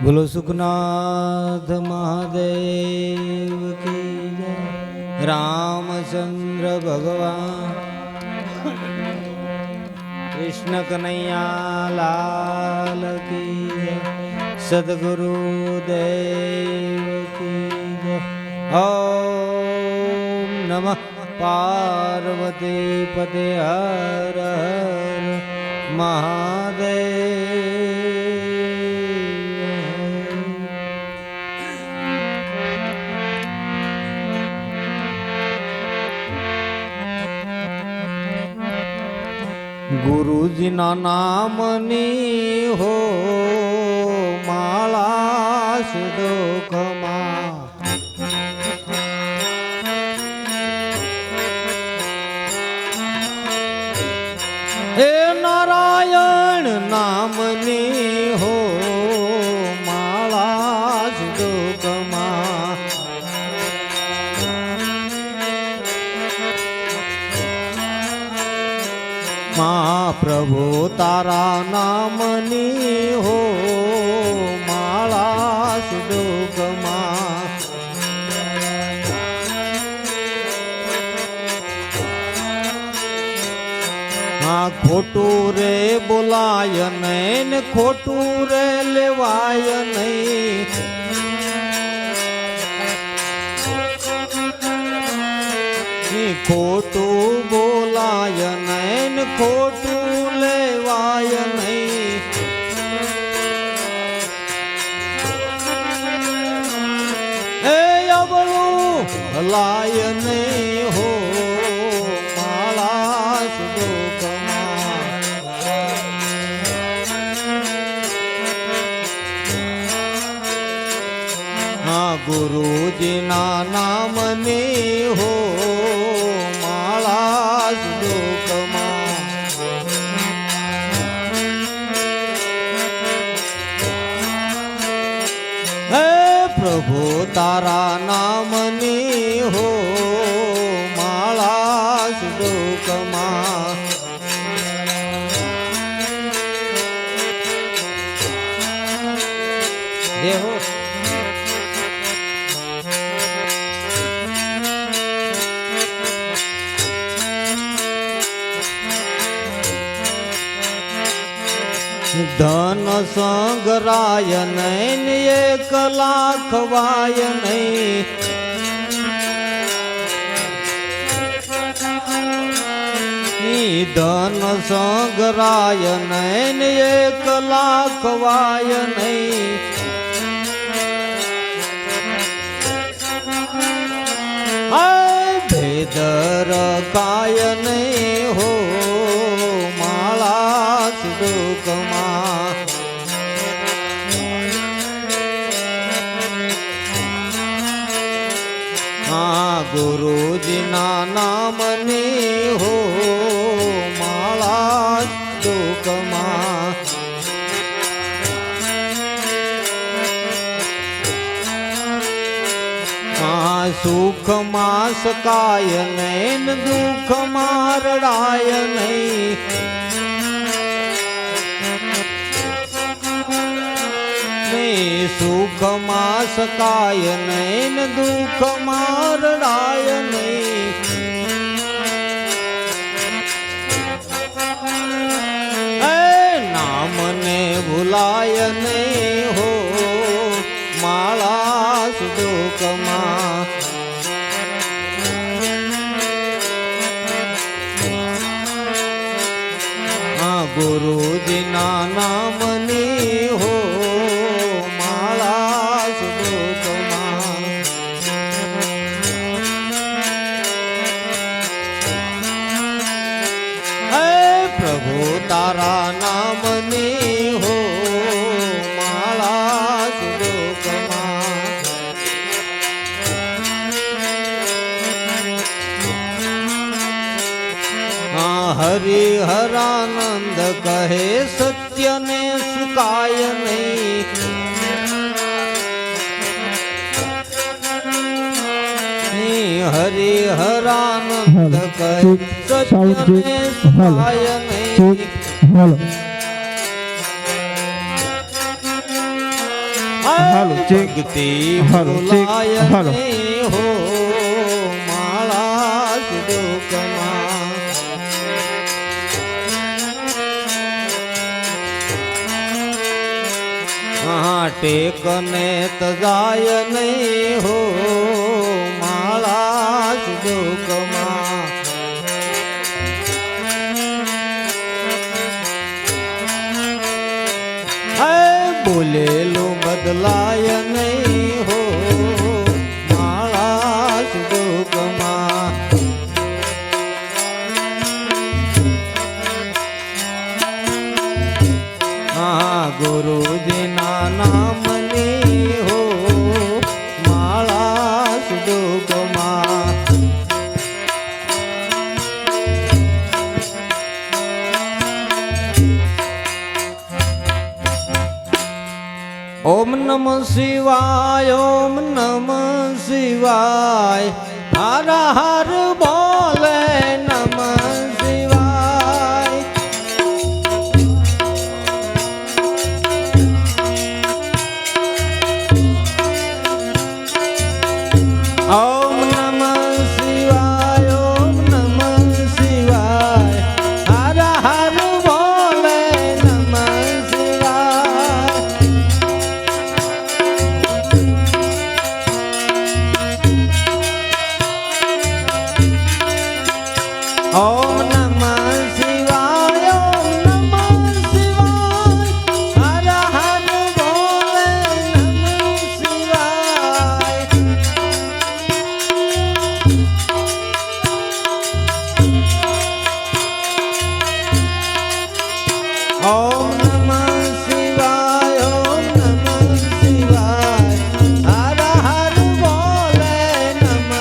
बोलो सुखनाथ महादेव की जय। रामचंद्र भगवान कृष्ण कन्हैया लाल की जय। सद्गुरु देव की जय। ओम नमः पार्वती पते हर हर महादेव। गुरुजी ना नामनी हो माला सिद्धोकमा। हे नारायण नामनी हो माला सिद्धोकमा। प्रभु तारा नामनी हो माला सिद्धोकमा। खोटू रे बोलाय नहीं ने खोटू रे लेवाय नहीं। खोटू बोलाय नैन खोटू लेवाय नहीं। ए अबलू लाय नहीं हो माला सिद्धोकमा। गुरुजी ना नाम ने हो माला सिद्धोकमा। हे प्रभु तारा नाम ने हो माला सिद्धोकमा। ये हो धन संगराय नैन 1 लाख वाय नहीं। धन संगराय नैन 1 लाख वाय नहीं। भेदर काय नहीं हो माला सिद्धोकमा। गुरुजी ना नाम ने हो माला सिद्धोकमा। सुख मास काय नैन दुख मारड़ाय नहीं। सुख मास काय नैन दुख मारड़ाय नहीं। नाम ने भुलाय नहीं हो माला सिद्धोकमा। गुरुजी ना नाम ने हो माला सिद्धोकमा। हे प्रभु तारा नाम ने हो माला सिद्धोकमा। हरि हरानंद कहे सत्य ने सुकाय नहीं। हरि हरानंद कहे सत्य ने सुकाय नहीं। હાલો ચેક ભક્તિ હાલો ચેક બોલાય હાલો નહીં હો માળા સુદુકમાં ટેકને તજાય નહીં હો માળા સુદુકમાં બોલેલું બદલાય નહીં હો માળા સુદુકમાં ગુરુજીના નામની હો માળા સુદુકમાં ઓમ નમઃ શિવાય ઓમ નમઃ શિવાય હર હર બોલે નમઃ શિવાય ઓમ નમઃ શિવાય ઓમ નમઃ શિવાય હર હર બોલે નમઃ શિવાય ઓમ નમઃ શિવાય ઓમ નમઃ શિવાય હર હર બોલે નમઃ શિવાય ઓમ નમઃ શિવાય ઓમ નમઃ શિવાય હર હર બોલે નમઃ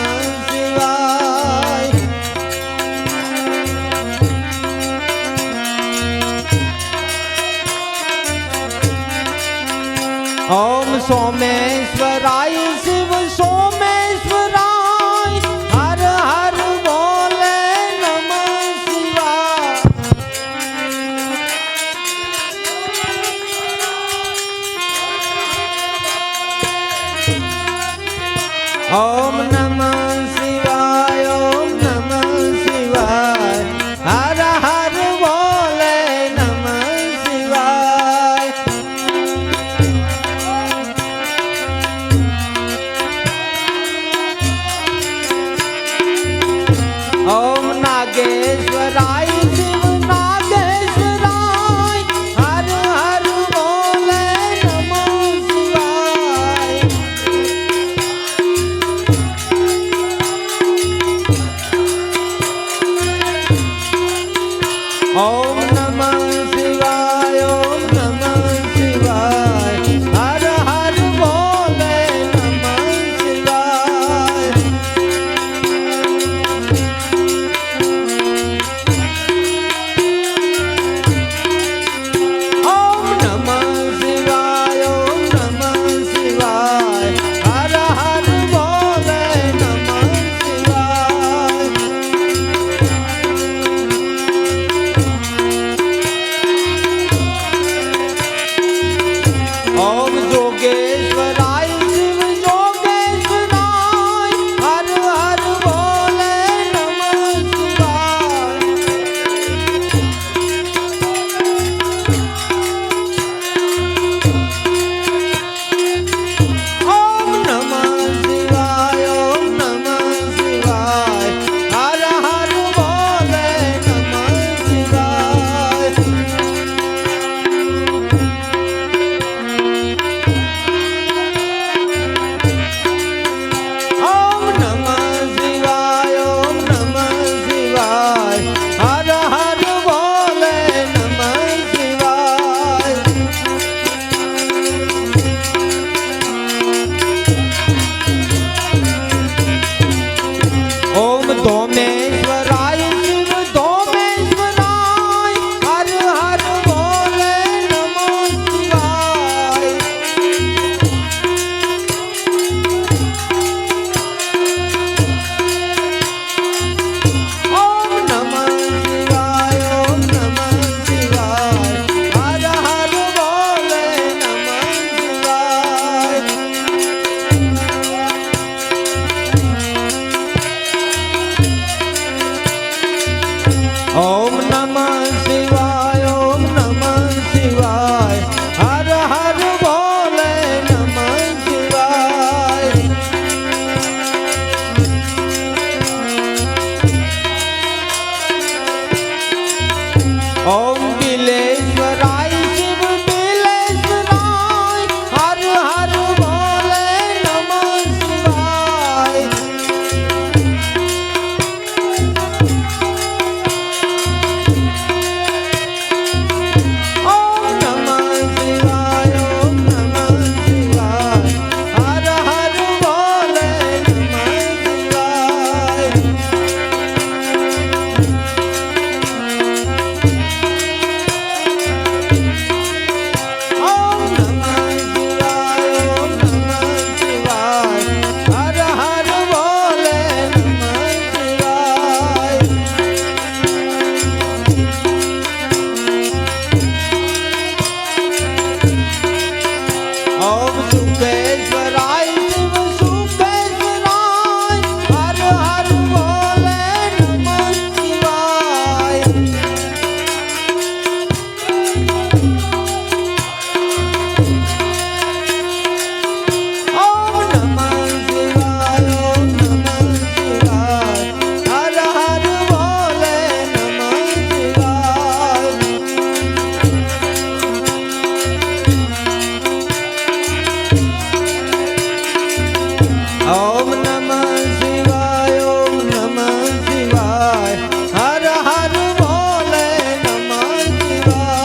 શિવાય ઓમ સોમેશ્વરાય શિવ સોમેશ્વરાય હર હર બોલે નમઃ શિવાય ઓમ નમઃ શિવાય ઓમ નમઃ શિવાય હર હર બોલે નમઃ શિવાય ઓમ નાગેશ્વરાય શિવ નાગેશ્વરાય હર હર બોલે નમઃ શિવાય ઓમ નમઃ શિવાય ઓમ નમઃ શિવાય હર હર બોલે નમઃ શિવાય ઓમ નમઃ શિવાય ઓમ નમઃ શિવાય હર હર બોલે નમઃ શિવાય ઓમ બિલેશ્વરાય શિવ બિલેશ્વરાય હર હર બોલે નમઃ શિવાય ઓમ નમઃ શિવાય ઓમ નમઃ શિવાય હર હર બોલે નમઃ શિવાય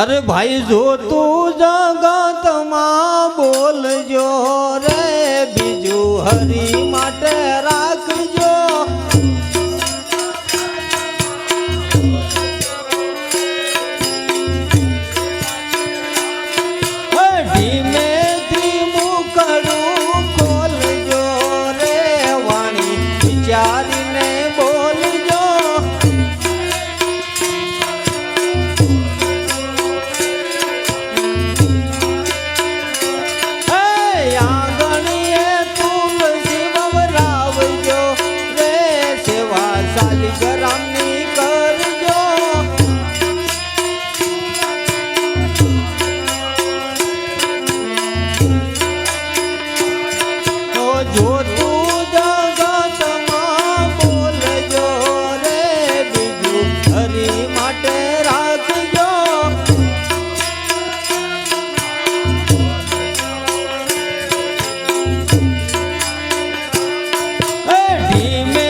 અરે ભાઈ જો તું જગતમાં બોલજો રે બીજું હરી માટે રાખજો ધીમે ધીમું કડું ખોલજો રે વાણી વિચારીને બોલજો ગરામની કરજો તો જો તું જગતમાં બોલજો રે બીજું હરી માટે રાખજો ધીમે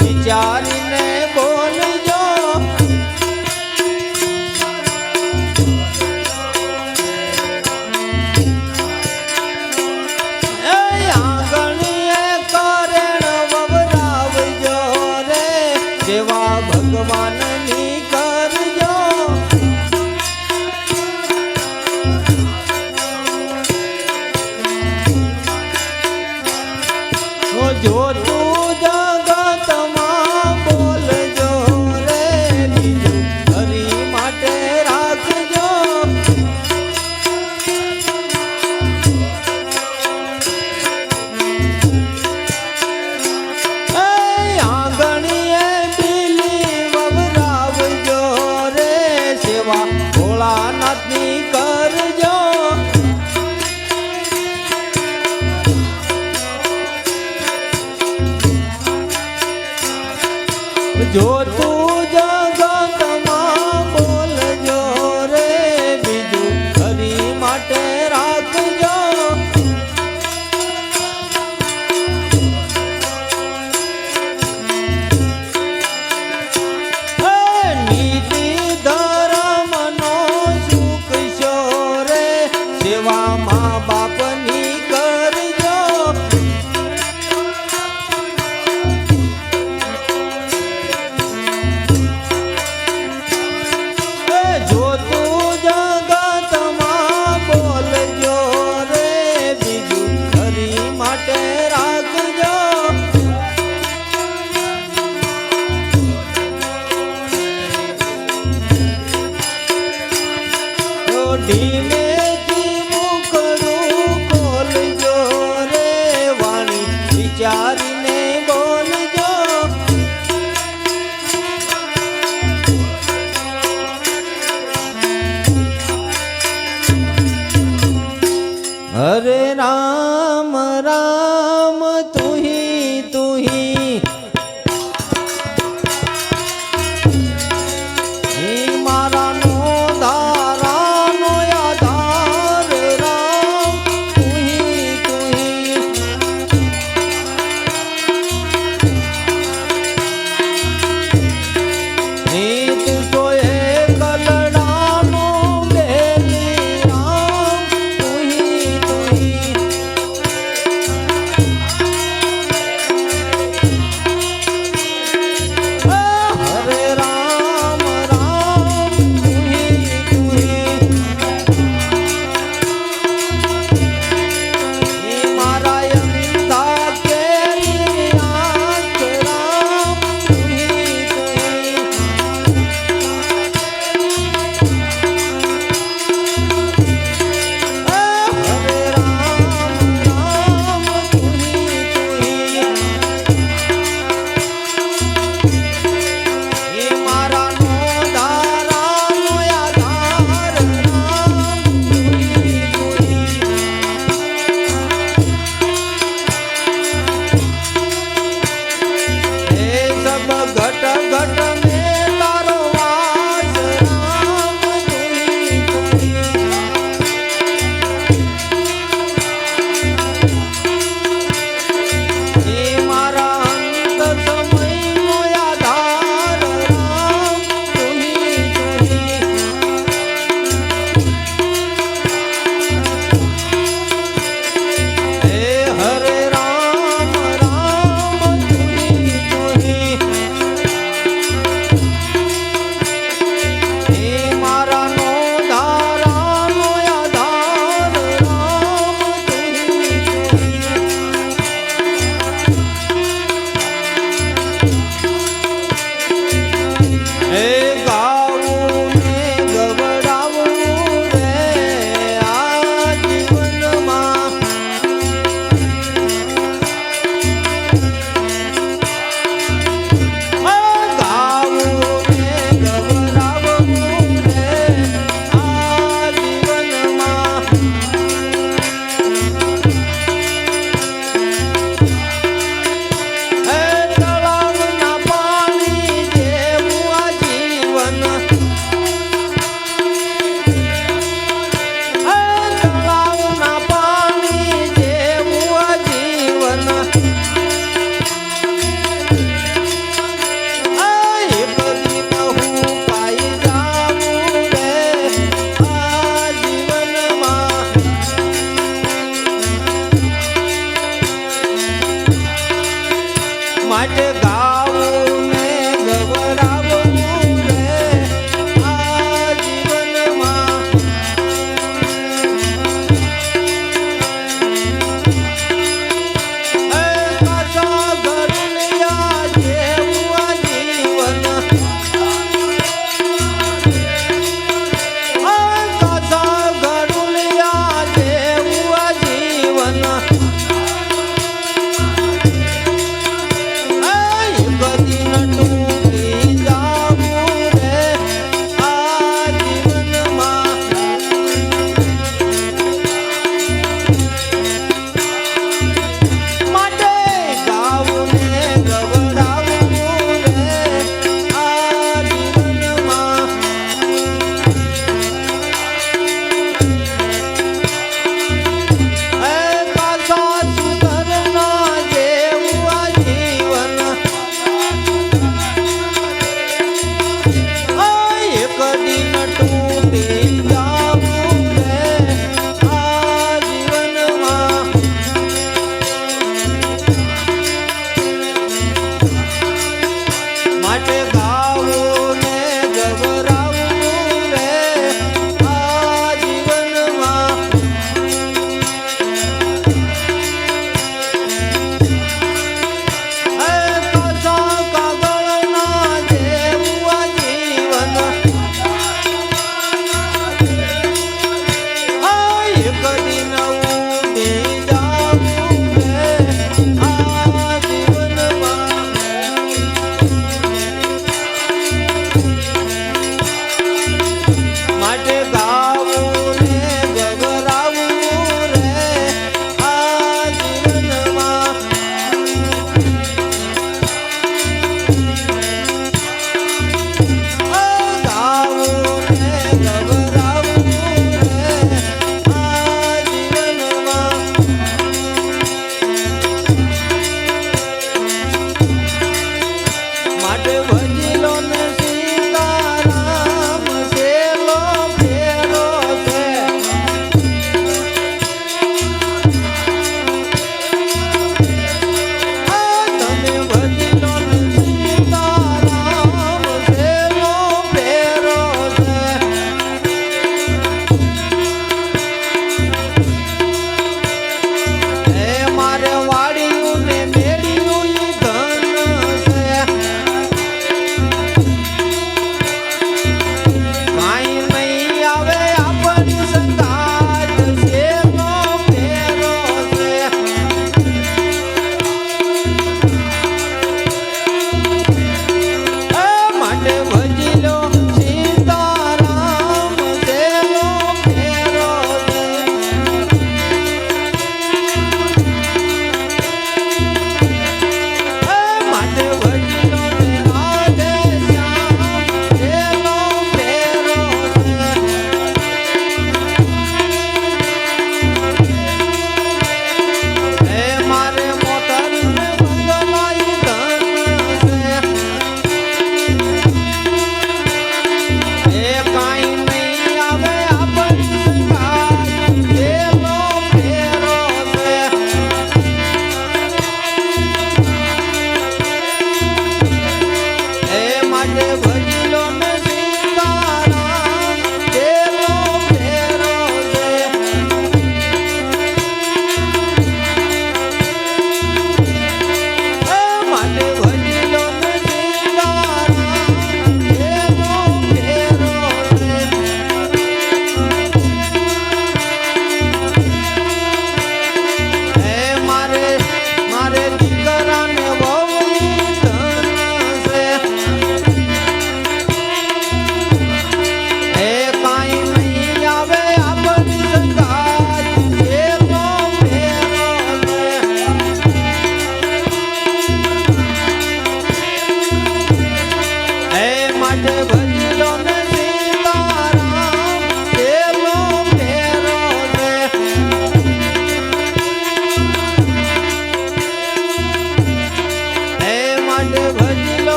વિચારીને બોલજો આંગણીએ કરેણ વવરાવજો રે જેવા ભગવાનની કરજો જો તું જગતમાં બોલજો રે બીજું હરી માટે રાખજો આંગણીએ બીલી વવરાવજો રે સેવા ભોળાનાથની કરજો જો તું જગતમાં બોલજો રે બીજું હરી માટે રાખજો. નીતિ ધર્મનો સુખ છો રે સેવા મા બાપની કરજો. જો તું જગતમાં બોલજો રે બીજું હરી માટે રાખજો. ધીમેથી મુખડું ખોલજો રે વાણી વિચારીને બોલજો. હરે રામ રામ તુહી તુહી મારા નો ધારાનો આધાર રામ તુહી તુહી. નીત સોએ કલડાનો બેલી રામ તુહી તુહી. હરે રામ રામ તુહી તુહી મારા અંધા કેરી આંખ રામ તુહી તુહી. હરે રામ રામ તુહી તુહી મારા નો ધારાનો આધાર રામ તુહી તુહી. હે સબ ઘટ ઘટ મેં તારો વાસ રામ તુહી તુહી. હે મારા અંત સમયનો આધાર રામ તુહી તુહી. હે હરે રામ રામ તુહી તુહી. હે મારા નો ધારાનો આધાર રામ તુહી તુહી. હે ગાવું ને ગવડાવવું રે આ જીવનમાં. ગાવું ને ગવડાવવું રે આ જીવનમાં. હે તળાવના પાણી જેવું આ જીવન. હે તળાવના પાણી જેવું આ જીવન. એક દિન હું પાઈ જાઉં રે આ જીવનમાં. માટે ગાવું ને ગવડાવવું રે આ જીવનમાં. હે કાચા ગરુડિયા જેવું આ જીવન. હે કાચા ગરુડિયા જેવું આ જીવન. હે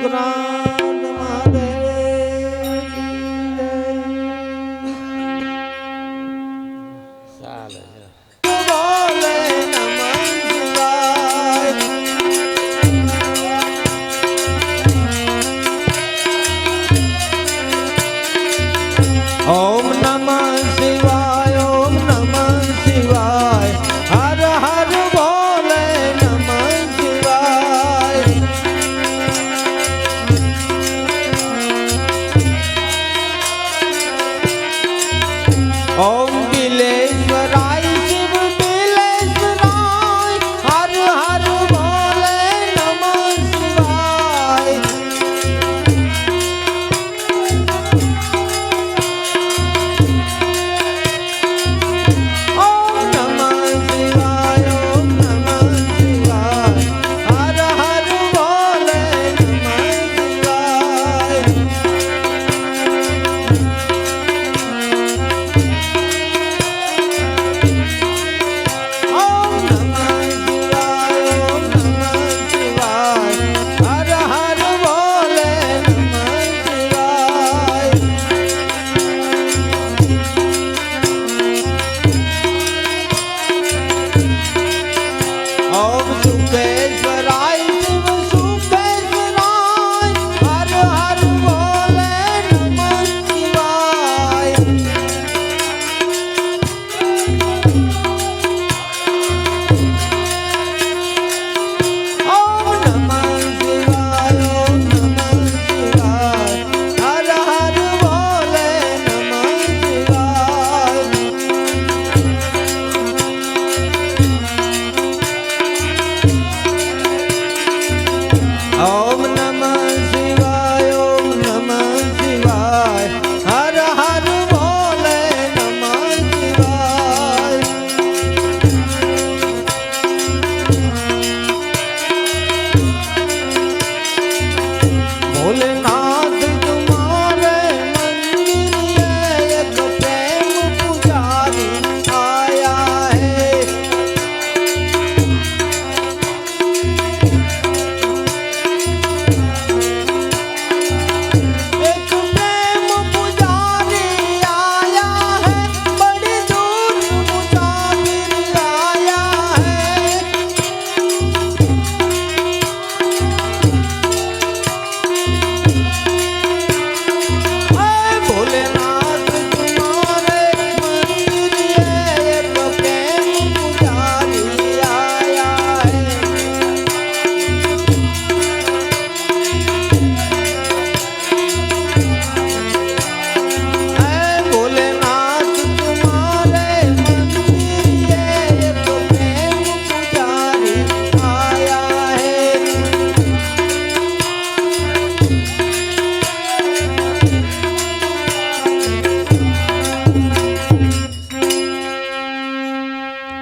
ગ્રાન્ડ મહાદેવ ચાલે બોલે નમઃ શિવાય ઓમ નમઃ શિવાય ઓમ નમઃ શિવાય હર હર બોલે નમઃ શિવાય ઓમ બિલેશ્વરાય શિવ બિલેશ્વરાય હર હર બોલે નમઃ શિવાય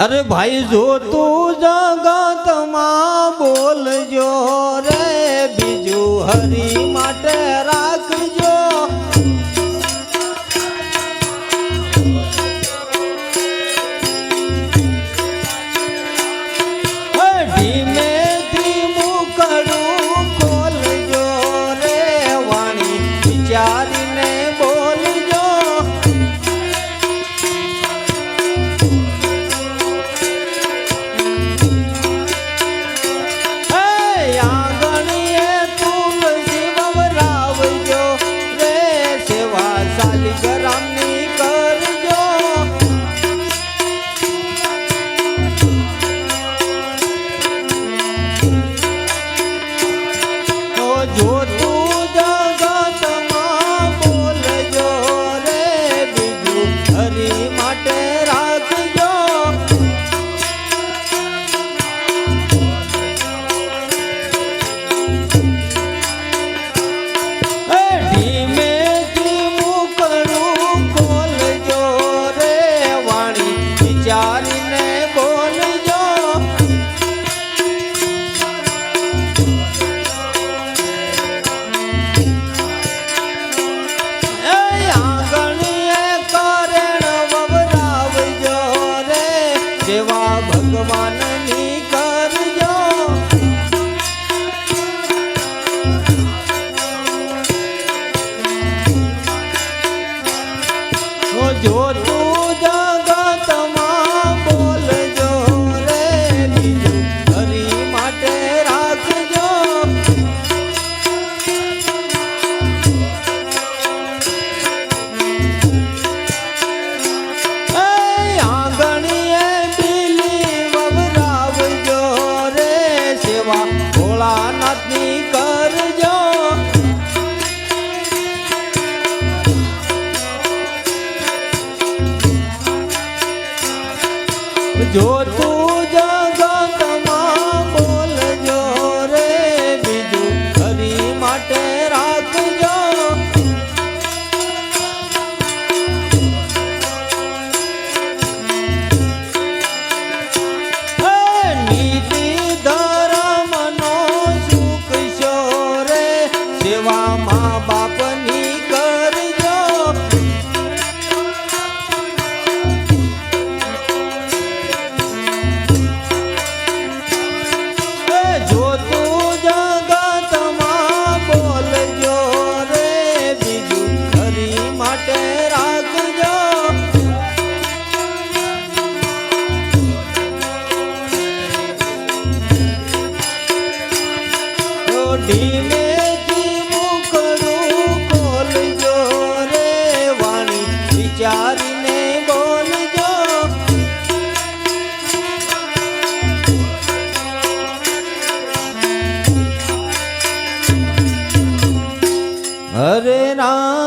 અરે ભાઈ જો તું જગતમાં બોલજો રે બીજું હરી માટે રાખજો ધીમે ધીમું કડું ખોલજો રે વાણી વિચારીને બોલજો આંગણ બાપની કરજો. જો તું જગતમાં બોલજો રે બીજું હરી માટે રાખજો. નીતિ ધર્મનો સુખ છો રે સેવા મા બાપની કરજો. જો તું જગતમાં બોલજો રે બીજું હરી માટે રાખજો. ઢીમેથી મુખડું ખોલજો રે વાણી વિચારીને બોલજો. હરે રામ